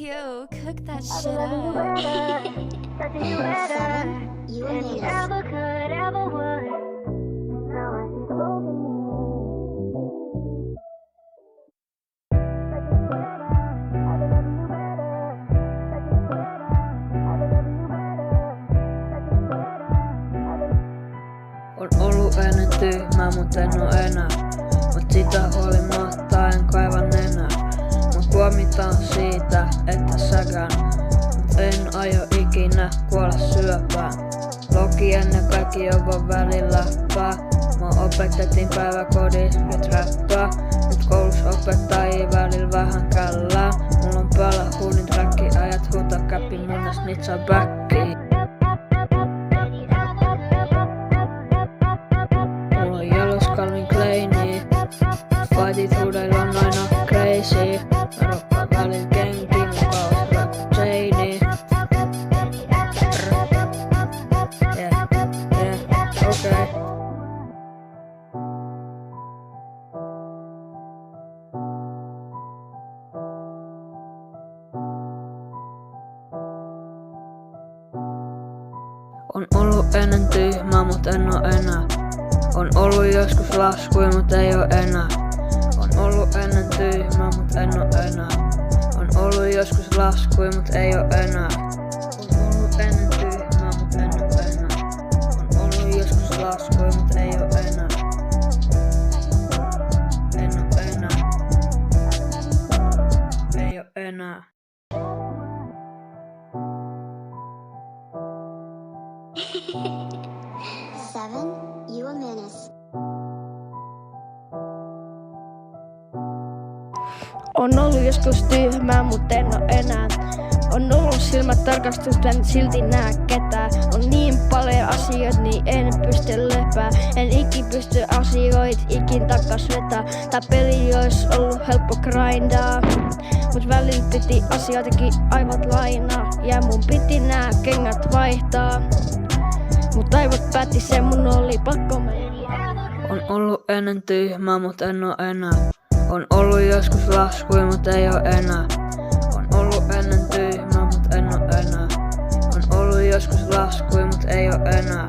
Yo, cook that shit Touching you up. better, than you ever could, ever would. Now I see smoke in you. Touching you better, I've been loving you better. Touching you better, I've been loving you better. Touching you better, I've been. On ollut ennen tyhmää, mut en oo enää. Mut sitä huolimatta en kaivan enää. Mut kuomitaan siitä, että säkään. Mut en aio ikinä kuolla syöpään. Loki ennen kaikki joko välillä pää. Mua opetettiin päiväkodissa nyt räppää. Nyt koulussa opettajia välillä vähän källää. Mulla on päällä huudin träkki, ajat huuta käppi, munnas nitsaa backiin. Mulla on jalos Calvin Kleini. Fightit huudeilla on aina crazy. Mä roppaan välillä kenkiin, mukaan rap chaini. Okei. On ollut ennen tyhmää, mut en oo enää. On ollut joskus laskui, mut ei oo enää. On ollut ennen tyhmää, mut en oo enää. On ollut joskus laskui, mut ei oo enää. On ollut ennen tyhmää, mut en oo enää. On ollut joskus laskui, mut ei oo enää. En oo enää. Ei oo enää. Seven, you a menace. On ollut joskus tyhmää, mut en oo enää. On ollut silmät tarkastusta, en silti näe ketään. On niin paljon asioita, niin en pysty lepää. En ikin pysty asioit ikin takas vetää. Tää peli ois ollut helppo grindaa. Mut välillä piti asioitakin aivot lainaa. Ja mun piti nää kengät vaihtaa. Mut aivot päätti sen, mun oli pakko mennä. On ollut ennen tyhmää, mut en oo enää. On ollut joskus laskui, mut ei oo enää. On ollut ennen tyhmää, mut en oo enää. On ollut joskus laskui, mut ei oo enää.